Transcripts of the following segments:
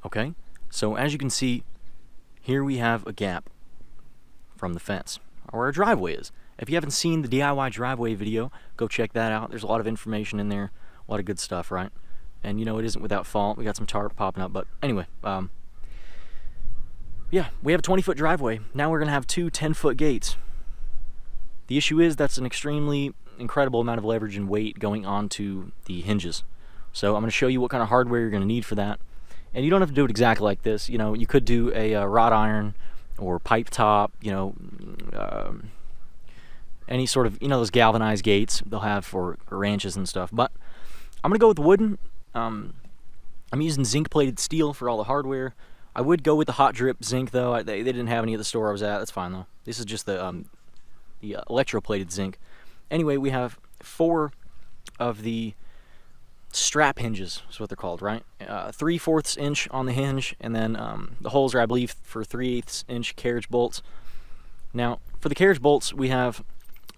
Okay, so as you can see, here we have a gap from the fence, or where our driveway is. If you haven't seen the DIY driveway video, go check that out. There's a lot of information in there, a lot of good stuff, right? And you know, it isn't without fault. We got some tarp popping up, but anyway, yeah, we have a 20-foot driveway. Now we're gonna have two 10-foot gates. The issue is that's an extremely incredible amount of leverage and weight going onto the hinges. So I'm gonna show you what kind of hardware you're gonna need for that. And you don't have to do it exactly like this. You know, you could do a wrought iron or pipe top, you know, any sort of, you know, those galvanized gates they'll have for ranches and stuff. But I'm gonna go with wooden. I'm using zinc-plated steel for all the hardware. I would go with the hot drip zinc though. They didn't have any at the store I was at. That's fine though. This is just the electroplated zinc. Anyway, we have 4 of the strap hinges is what they're called, right? 3/4 inch on the hinge, and then the holes are, I believe, for 3/8 inch carriage bolts. Now, for the carriage bolts, we have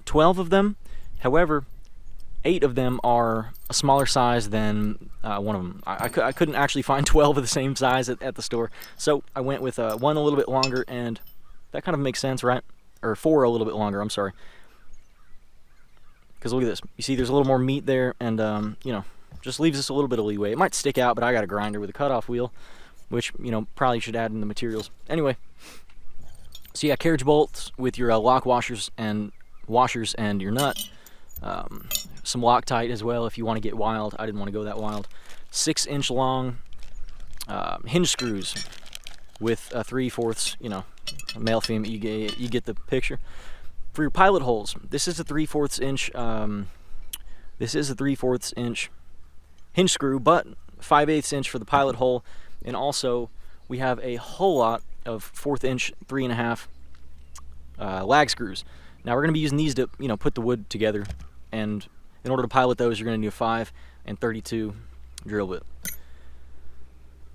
12 of them. However, 8 of them are a smaller size than one of them. I couldn't actually find 12 of the same size at the store, so I went with one a little bit longer, and that kind of makes sense, right? Or 4 a little bit longer, I'm sorry. Because look at this. You see there's a little more meat there, and, you know, just leaves us a little bit of leeway. It might stick out, but I got a grinder with a cutoff wheel, which, you know, probably should add in the materials. Anyway, so yeah, carriage bolts with your lock washers and your nut. Some Loctite as well if you want to get wild. I didn't want to go that wild. 6-inch long hinge screws with 3/4, you know, male female. You get the picture. For your pilot holes, this is a 3/4 inch. This is a 3/4 inch hinge screw, but 5/8 inch for the pilot hole, and also we have a whole lot of 1/4 inch 3.5 lag screws. Now we're going to be using these to, you know, put the wood together, and in order to pilot those, you're going to need a 5 and 32 drill bit.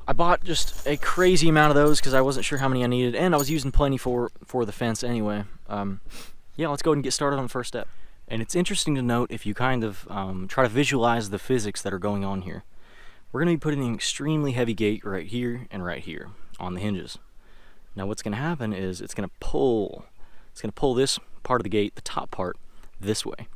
I bought just a crazy amount of those because I wasn't sure how many I needed, and I was using plenty for the fence anyway. Yeah, let's go ahead and get started on the first step. And it's interesting to note, if you kind of try to visualize the physics that are going on here, we're going to be putting an extremely heavy gate right here and right here on the hinges. Now what's going to happen is it's going to pull this part of the gate, the top part, this way,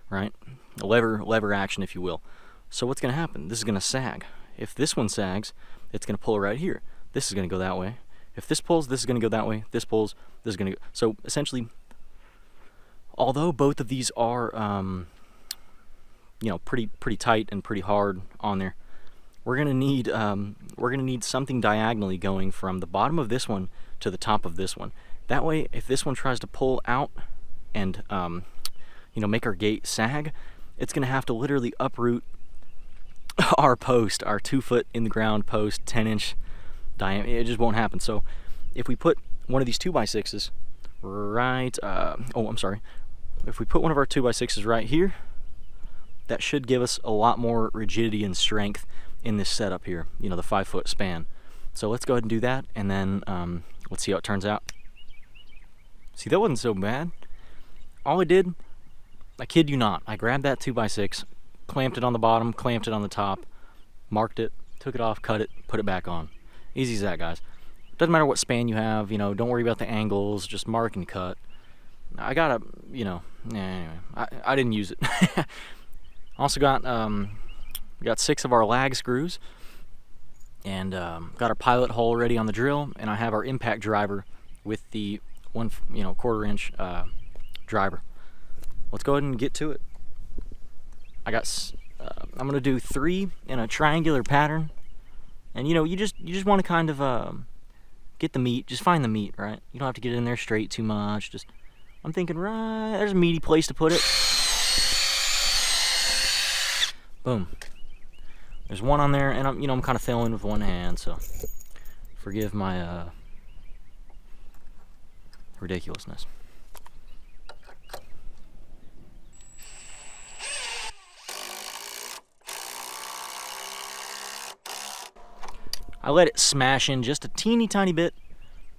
right? A lever action, if you will. So what's going to happen? This is going to sag. If this one sags, it's going to pull right here. This is going to go that way. If this pulls, this is going to go that way. This pulls, this is going to go. So essentially, although both of these are, you know, pretty tight and pretty hard on there, we're gonna need something diagonally going from the bottom of this one to the top of this one. That way, if this one tries to pull out and you know, make our gate sag, it's gonna have to literally uproot our post, our 2-foot in the ground post, 10-inch diameter. It just won't happen. So if we put one of these 2x6s right, if we put one of our 2x6s right here, that should give us a lot more rigidity and strength in this setup here, you know, the 5-foot span. So let's go ahead and do that, and then let's see how it turns out. See, that wasn't so bad. All I did, I kid you not, I grabbed that 2x6, clamped it on the bottom, clamped it on the top, marked it, took it off, cut it, put it back on. Easy as that, guys. Doesn't matter what span you have, you know, don't worry about the angles, just mark and cut. I got a, you know, anyway, I didn't use it. Also got, we got 6 of our lag screws, and got our pilot hole ready on the drill, and I have our impact driver with the 1/4 inch driver. Let's go ahead and get to it. I got, I'm gonna do 3 in a triangular pattern, and you know, you just want to kind of get the meat, just find the meat, right? You don't have to get in there straight too much. Just, I'm thinking, right, there's a meaty place to put it. Boom. There's one on there, and I'm kind of filling with one hand, so forgive my ridiculousness. I let it smash in just a teeny tiny bit,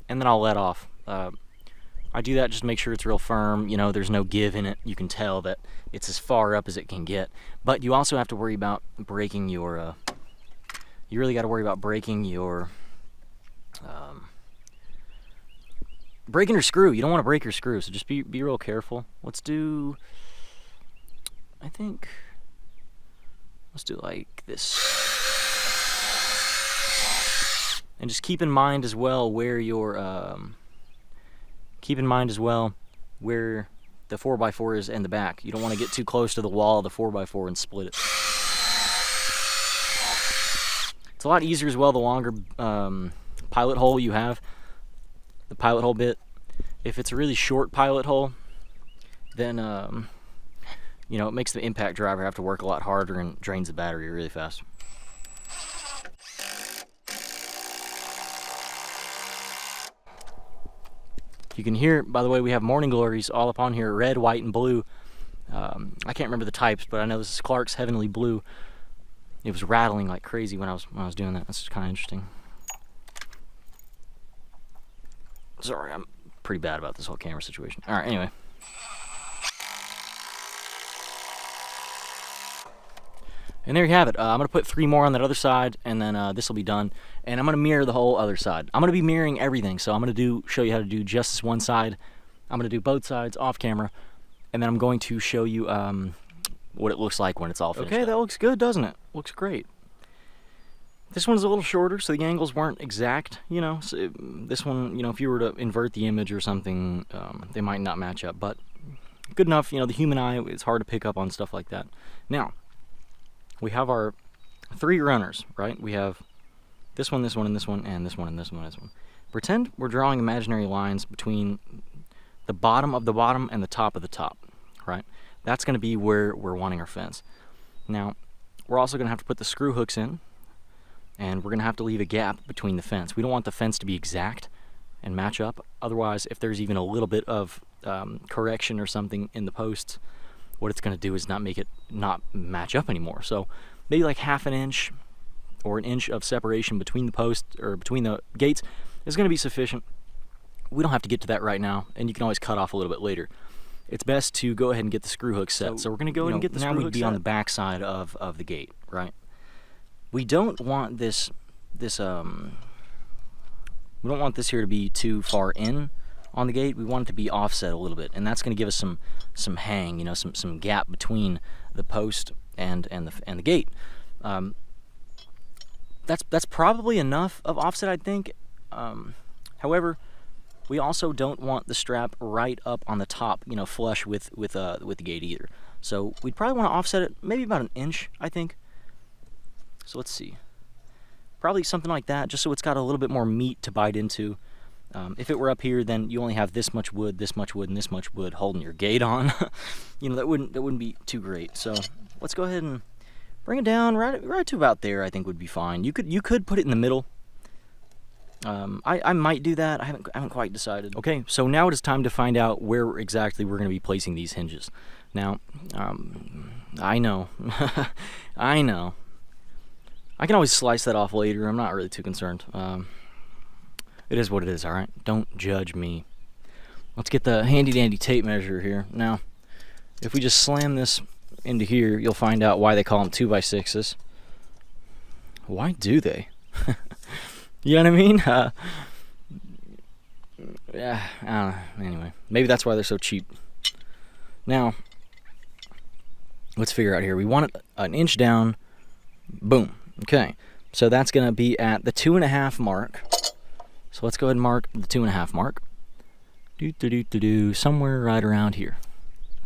and then I'll let off. I do that just to make sure it's real firm, you know, there's no give in it. You can tell that it's as far up as it can get. But you also have to worry about breaking your, you really got to worry about breaking your breaking your screw. You don't want to break your screw, so just be real careful. Let's do, I think, let's do like this. And just keep in mind as well where your, where the 4x4 is in the back. You don't want to get too close to the wall of the 4x4 and split it. It's a lot easier as well the longer pilot hole you have, the pilot hole bit. If it's a really short pilot hole, then you know, it makes the impact driver have to work a lot harder and drains the battery really fast. You can hear, by the way, we have morning glories all up on here, red, white, and blue. I can't remember the types, but I know this is Clark's Heavenly Blue. It was rattling like crazy when I was doing that. That's kind of interesting. Sorry, I'm pretty bad about this whole camera situation. All right, anyway. And there you have it. I'm going to put 3 more on that other side, and then this will be done. And I'm going to mirror the whole other side. I'm going to be mirroring everything, so I'm going to show you how to do just this one side. I'm going to do both sides off camera, and then I'm going to show you what it looks like when it's all finished. Okay, that looks good, doesn't it? Looks great. This one's a little shorter, so the angles weren't exact, you know. So this one, you know, if you were to invert the image or something, they might not match up, but good enough. You know, the human eye, it's hard to pick up on stuff like that. Now, we have our 3 runners, right? We have this one, and this one, and this one, and this one, and this one. Pretend we're drawing imaginary lines between the bottom of the bottom and the top of the top, right? That's going to be where we're wanting our fence. Now, we're also going to have to put the screw hooks in, and we're going to have to leave a gap between the fence. We don't want the fence to be exact and match up. Otherwise, if there's even a little bit of correction or something in the posts, what it's going to do is not make it not match up anymore. So maybe like ½ an inch or an inch of separation between the posts or between the gates is going to be sufficient. We don't have to get to that right now, and you can always cut off a little bit later. It's best to go ahead and get the screw hook set. So we're going to go ahead and get the screw hook set. Now we'd be on the back side of the gate, right? We don't want this we don't want this here to be too far in on the gate. We want it to be offset a little bit, and that's going to give us some hang, you know, some gap between the post and the gate. That's probably enough of offset, I think. However, we also don't want the strap right up on the top, you know, flush with the gate either. So we'd probably want to offset it maybe about 1 inch, I think. So let's see, probably something like that, just so it's got a little bit more meat to bite into. If it were up here, then you only have this much wood, and this much wood holding your gate on. You know, that wouldn't be too great. So let's go ahead and bring it down right to about there. I think would be fine. You could put it in the middle. I might do that. I haven't quite decided. Okay, so now it is time to find out where exactly we're going to be placing these hinges. Now, I know, I know. I can always slice that off later. I'm not really too concerned. It is what it is, all right? Don't judge me. Let's get the handy-dandy tape measure here. Now, if we just slam this into here, you'll find out why they call them 2x6s. Why do they? You know what I mean? Yeah, I don't know. Anyway, maybe that's why they're so cheap. Now, let's figure out here. We want it 1 inch down. Boom. Okay, so that's going to be at the 2.5 mark. So let's go ahead and mark the 2.5 mark. Somewhere right around here.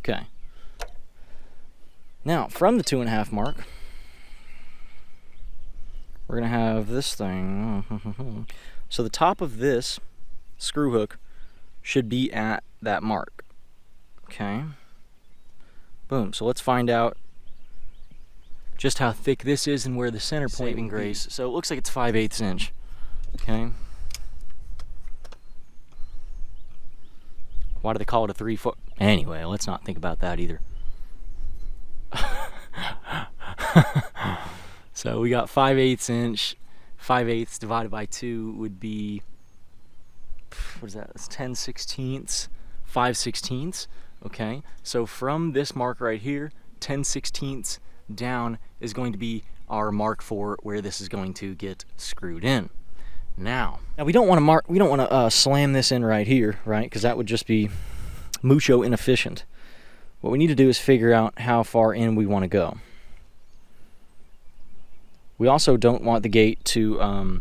Okay. Now, from the 2.5 mark, we're going to have this thing. So the top of this screw hook should be at that mark. Okay. Boom. So let's find out just how thick this is and where the center point saving grace. So it looks like it's 5/8 inch. Okay. Why do they call it a 3 foot? Anyway, let's not think about that either. So we got 5/8 inch. 5/8 divided by 2 would be, what is that? It's 10/16, 5/16. Okay. So from this mark right here, 10/16 down is going to be our mark for where this is going to get screwed in. Now we don't want to slam this in right here, right? Because that would just be mucho inefficient. What we need to do is figure out how far in we want to go. We also don't want the gate to,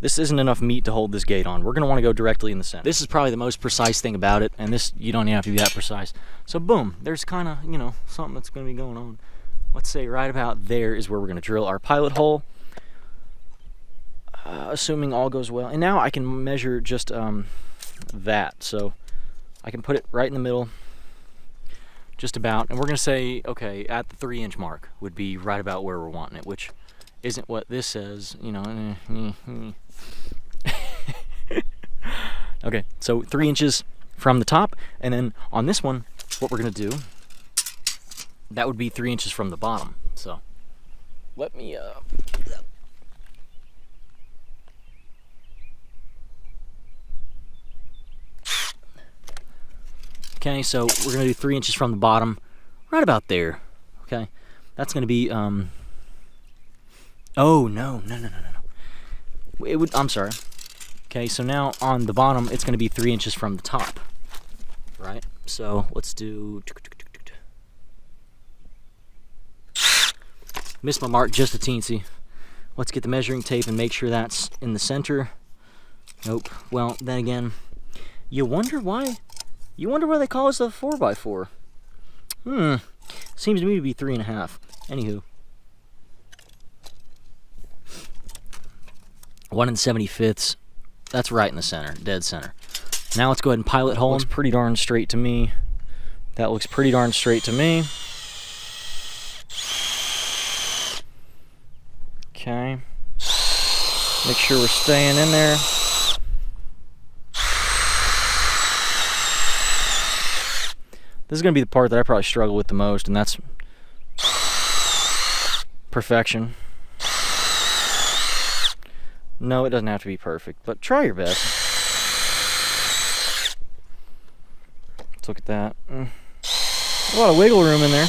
this isn't enough meat to hold this gate on. We're going to want to go directly in the center. This is probably the most precise thing about it, and this, you don't even have to be that precise. So boom, there's kind of, you know, something that's going to be going on. Let's say right about there is where we're going to drill our pilot hole, assuming all goes well. And now I can measure just that. So I can put it right in the middle, just about, and we're going to say, okay, at the 3-inch mark would be right about where we're wanting it, which isn't what this says, you know. Okay, so 3 inches from the top, and then on this one, what we're going to do, that would be 3 inches from the bottom. So let me okay, so we're going to do 3 inches from the bottom, right about there. Okay, that's going to be oh no. It would, I'm sorry. Okay, so now on the bottom it's going to be 3 inches from the top, right? So let's do, missed my mark just a teensy. Let's get the measuring tape and make sure that's in the center. Nope. Well, then again, you wonder why they call us a 4x4. Seems to me to be 3.5. Anywho, 1 75ths. That's right in the center, dead center. Now let's go ahead and pilot hole. Looks pretty darn straight to me. That looks pretty darn straight to me. Okay. Make sure we're staying in there. This is going to be the part that I probably struggle with the most, and that's perfection. No, it doesn't have to be perfect, but try your best. Let's look at that. A lot of wiggle room in there.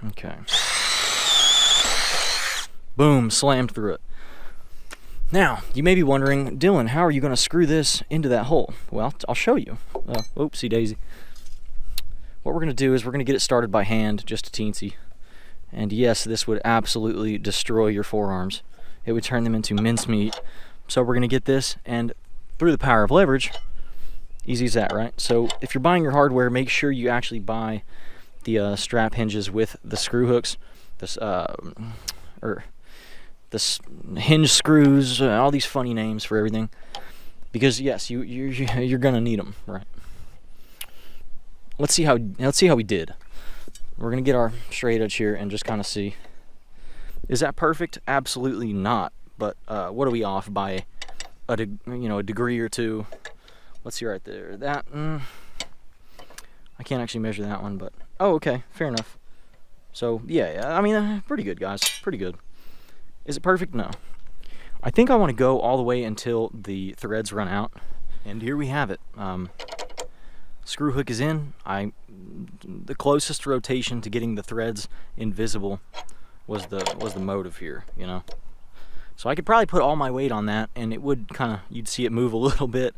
Okay. Boom, slammed through it. Now, you may be wondering, Dylan, how are you going to screw this into that hole? Well, I'll show you. Oopsie daisy. What we're going to do is we're going to get it started by hand, just a teensy. And yes, this would absolutely destroy your forearms. It would turn them into mincemeat. So we're going to get this, and through the power of leverage, easy as that, right? So if you're buying your hardware, make sure you actually buy the strap hinges with the screw hooks, the hinge screws, all these funny names for everything. Because yes, you're gonna need them, right? Let's see how we did. We're gonna get our straight edge here and just kind of see. Is that perfect? Absolutely not. But what are we off by? A degree or two. Let's see right there. That I can't actually measure that one, but oh, okay, fair enough. So yeah, I mean, pretty good, guys. Pretty good. Is it perfect? No. I think I want to go all the way until the threads run out, and here we have it. Screw hook is in. The closest rotation to getting the threads invisible was the motive here, you know. So I could probably put all my weight on that, and it would kind of, you'd see it move a little bit.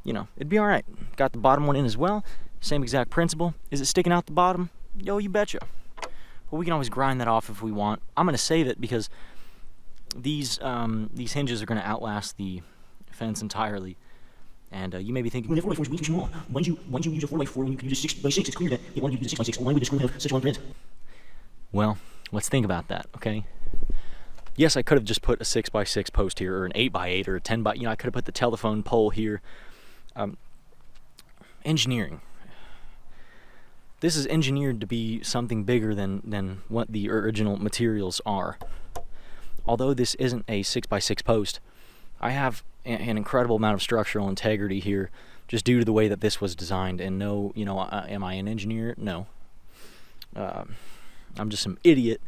You know, it'd be all right. Got the bottom one in as well. Same exact principle. Is it sticking out the bottom? Yo, you betcha. But we can always grind that off if we want. I'm gonna save it because these hinges are gonna outlast the fence entirely. And you may be thinking, well, 4x4 is way too small. Why don't you use a 4x4 when you can use a 6x6? It's clear that you want to use a 6x6. Why would the screw have such long threads? Well, let's think about that, okay? Yes, I could have just put a 6x6 post here, or an 8x8, or a 10x. You know, I could have put the telephone pole here. Engineering. This is engineered to be something bigger than what the original materials are. Although this isn't a 6x6 post, I have an incredible amount of structural integrity here, just due to the way that this was designed. And no, you know, am I an engineer? No. I'm just some idiot.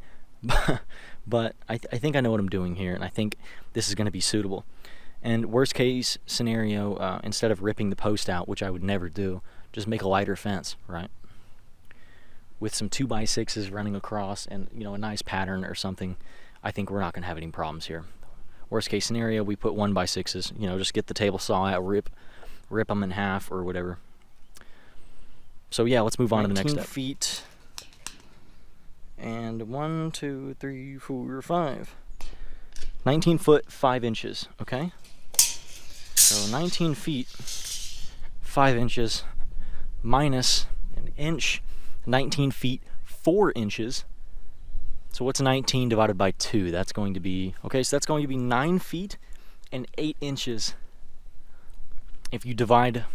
But I think I know what I'm doing here, and I think this is going to be suitable. And worst case scenario, instead of ripping the post out, which I would never do, just make a lighter fence, right? with some 2x6s running across and, you know, a nice pattern or something, I think we're not going to have any problems here. Worst case scenario, we put 1x6s, you know, just get the table saw out, rip them in half or whatever. So yeah, let's move on to the next step. 19 feet and 1, 2, 3, 4, 5. 19 foot 5 inches. Okay. So 19 feet 5 inches minus an inch. 19 feet 4 inches. So what's 19 divided by 2? That's going to be, okay, so that's going to be 9 feet and 8 inches if you divide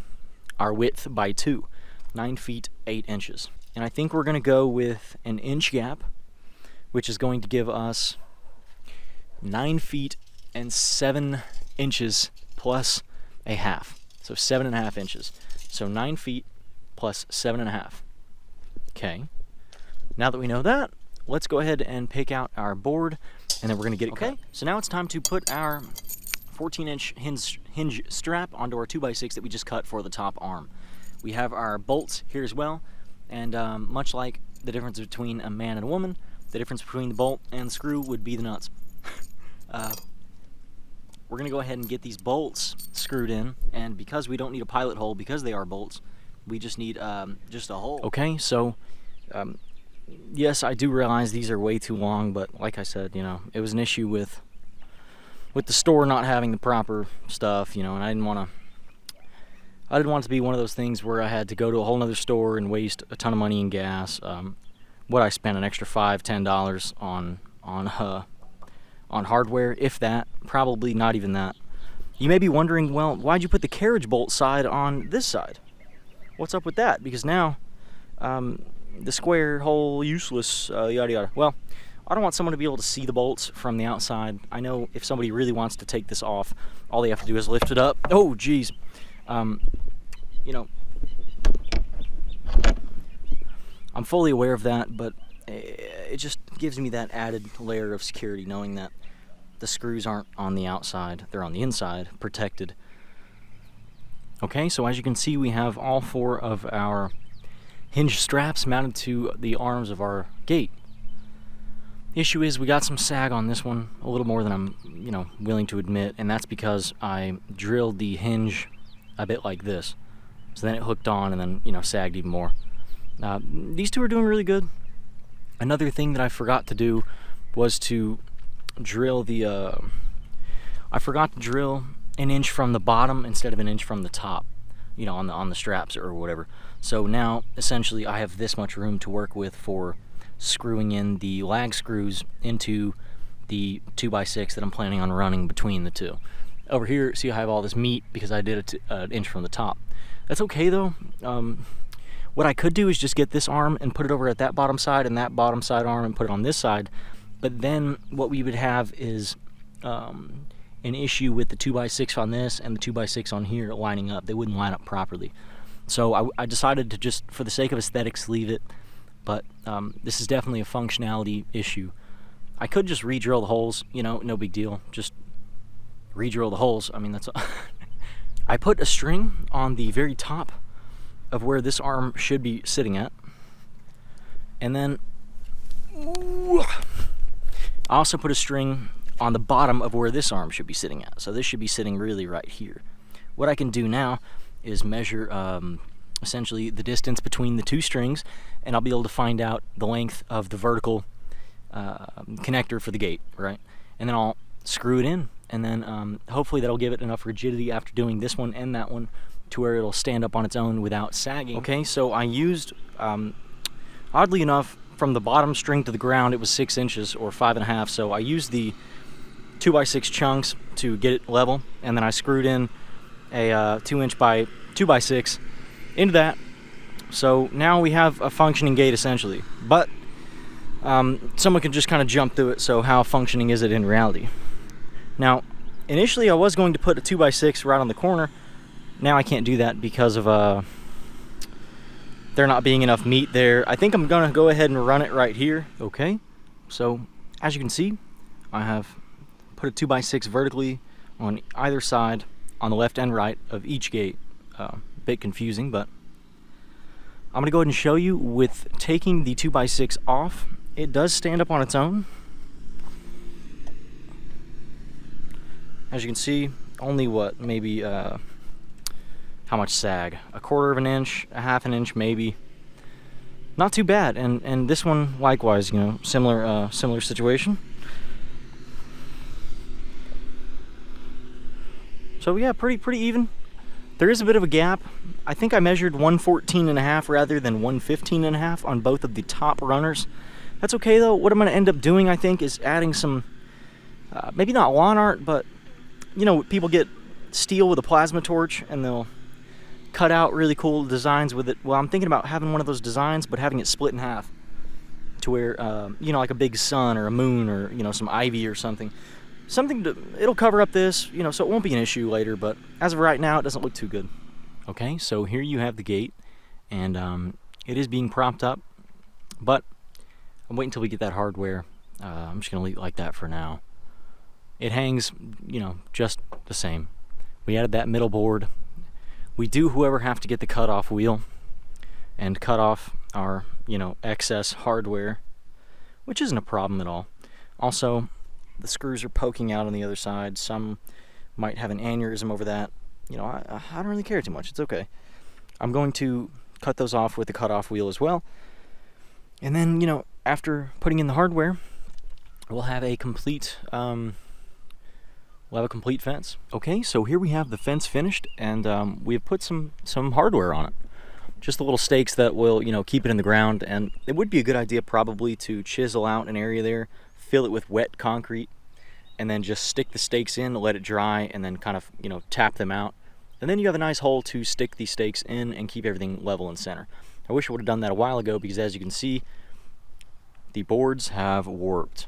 our width by 2. 9 feet 8 inches. And I think we're going to go with an inch gap, which is going to give us 9 feet and 7 inches plus a half. So 7.5 inches. So 9 feet plus 7.5. Okay. Now that we know that, let's go ahead and pick out our board, and then we're going to get it cut. Okay, so now it's time to put our 14-inch hinge strap onto our 2x6 that we just cut for the top arm. We have our bolts here as well, and much like the difference between a man and a woman, the difference between the bolt and the screw would be the nuts. We're going to go ahead and get these bolts screwed in, and because we don't need a pilot hole, because they are bolts, we just need just a hole. Okay, so yes, I do realize these are way too long, but like I said, you know, it was an issue with the store not having the proper stuff, you know, and I didn't want it to be one of those things where I had to go to a whole nother store and waste a ton of money in gas. What I spent an extra $5, $10 on hardware, if that, probably not even that. You may be wondering, well, why'd you put the carriage bolt side on this side? What's up with that? Because now the square hole useless, yada yada. Well, I don't want someone to be able to see the bolts from the outside. I know if somebody really wants to take this off, all they have to do is lift it up. Oh, geez. You know, I'm fully aware of that, but it just gives me that added layer of security knowing that the screws aren't on the outside, they're on the inside, protected. Okay, so as you can see, we have all 4 of our hinge straps mounted to the arms of our gate. The issue is we got some sag on this one, a little more than I'm, you know, willing to admit, and that's because I drilled the hinge a bit like this. So then it hooked on and then, you know, sagged even more. These two are doing really good. Another thing that I forgot to do was to drill the, I forgot to drill an inch from the bottom instead of an inch from the top, you know, on the straps or whatever. So now, essentially, I have this much room to work with for screwing in the lag screws into the 2x6 that I'm planning on running between the two. Over here, see, I have all this meat because I did an inch from the top. That's okay, though. What I could do is just get this arm and put it over at that bottom side and that bottom side arm and put it on this side. But then what we would have is an issue with the 2x6 on this and the 2x6 on here lining up. They wouldn't line up properly. So I decided to just, for the sake of aesthetics, leave it. But this is definitely a functionality issue. I could just re-drill the holes, you know, no big deal. Just re-drill the holes. I mean, that's I put a string on the very top of where this arm should be sitting at. And then I also put a string on the bottom of where this arm should be sitting at. So this should be sitting really right here. What I can do now is measure essentially the distance between the two strings, and I'll be able to find out the length of the vertical connector for the gate, right? And then I'll screw it in, and then hopefully that'll give it enough rigidity after doing this one and that one to where it'll stand up on its own without sagging. Okay, so I used, oddly enough, from the bottom string to the ground, it was 6 inches or 5.5, so I used the 2x6 chunks to get it level, and then I screwed in a 2-inch by 2x6 into that. So now we have a functioning gate essentially, but someone can just kind of jump through it. So how functioning is it in reality? Now, initially I was going to put a 2x6 right on the corner. Now I can't do that because of there not being enough meat there. I think I'm gonna go ahead and run it right here. Okay, so as you can see, I have put a 2x6 vertically on either side on the left and right of each gate. Bit confusing, but I'm gonna go ahead and show you with taking the 2x6 off. It does stand up on its own. As you can see, only what, maybe how much sag? A quarter of an inch, a half an inch maybe. Not too bad. And this one likewise, you know, similar situation. So yeah, pretty even. There is a bit of a gap. I think I measured 114.5 rather than 115.5 on both of the top runners. That's okay though. What I'm going to end up doing, I think, is adding some, maybe not lawn art, but you know, people get steel with a plasma torch and they'll cut out really cool designs with it. Well, I'm thinking about having one of those designs, but having it split in half to where, you know, like a big sun or a moon or, you know, some ivy or something. It'll cover up this, you know, so it won't be an issue later, but as of right now, it doesn't look too good. Okay, so here you have the gate, and it is being propped up, but I'm waiting until we get that hardware. I'm just going to leave it like that for now. It hangs, you know, just the same. We added that middle board. We do, however, have to get the cutoff wheel and cut off our, you know, excess hardware, which isn't a problem at all. Also, the screws are poking out on the other side. Some might have an aneurysm over that. You know, I don't really care too much. It's okay. I'm going to cut those off with the cutoff wheel as well. And then, you know, after putting in the hardware, we'll have a complete fence. Okay, so here we have the fence finished, and we have put some hardware on it. Just the little stakes that will, you know, keep it in the ground. And it would be a good idea probably to chisel out an area there, fill it with wet concrete, and then just stick the stakes in, let it dry, and then kind of, you know, tap them out. And then you have a nice hole to stick these stakes in and keep everything level and center. I wish I would have done that a while ago, because as you can see, the boards have warped.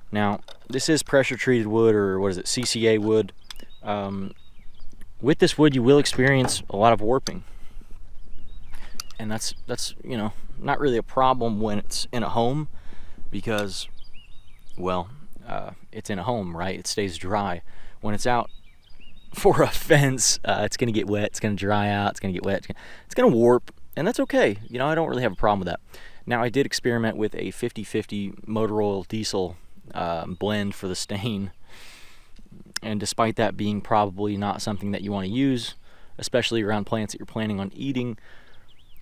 Now, this is pressure treated wood, or what is it, CCA wood. With this wood, you will experience a lot of warping. And that's you know, not really a problem when it's in a home, because, well, it's in a home, right? It stays dry. When it's out for a fence, it's going to get wet, it's going to dry out, it's going to get wet, it's going to warp, and that's okay. You know, I don't really have a problem with that. Now, I did experiment with a 50-50 motor oil diesel blend for the stain, and despite that being probably not something that you want to use, especially around plants that you're planning on eating,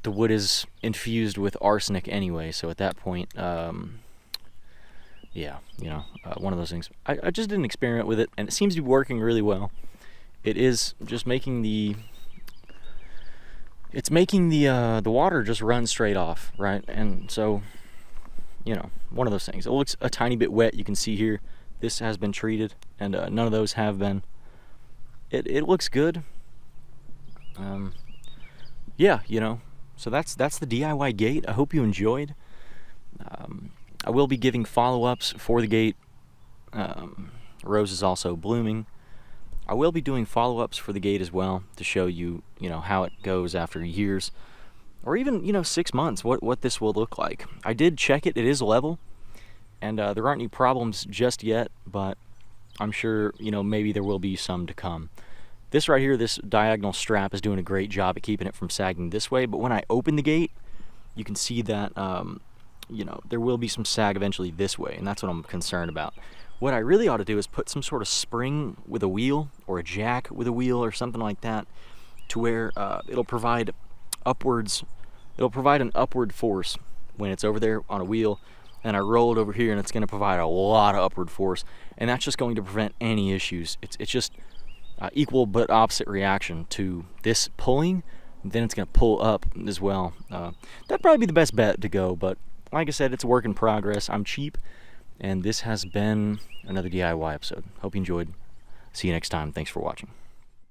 the wood is infused with arsenic anyway, so at that point, yeah, you know, one of those things. I just did an experiment with it, and it seems to be working really well. It is just making the water just run straight off, right? And so, you know, one of those things. It looks a tiny bit wet. You can see here, this has been treated, and none of those have been. It looks good. Yeah, you know, so that's the DIY gate. I hope you enjoyed. I will be giving follow-ups for the gate. Rose is also blooming. I will be doing follow-ups for the gate as well to show you, you know, how it goes after years, or even, you know, 6 months, what this will look like. I did check it. It is level, and there aren't any problems just yet, but I'm sure, you know, maybe there will be some to come. This right here, this diagonal strap is doing a great job at keeping it from sagging this way, but when I open the gate, you can see that, you know, there will be some sag eventually this way, and that's what I'm concerned about. What I really ought to do is put some sort of spring with a wheel, or a jack with a wheel, or something like that, to where it'll provide an upward force when it's over there on a wheel, and I roll it over here, and it's going to provide a lot of upward force, and that's just going to prevent any issues. It's just equal but opposite reaction to this pulling. Then it's going to pull up as well. That'd probably be the best bet to go, but like I said, it's a work in progress. I'm cheap, and this has been another DIY episode. Hope you enjoyed. See you next time. Thanks for watching.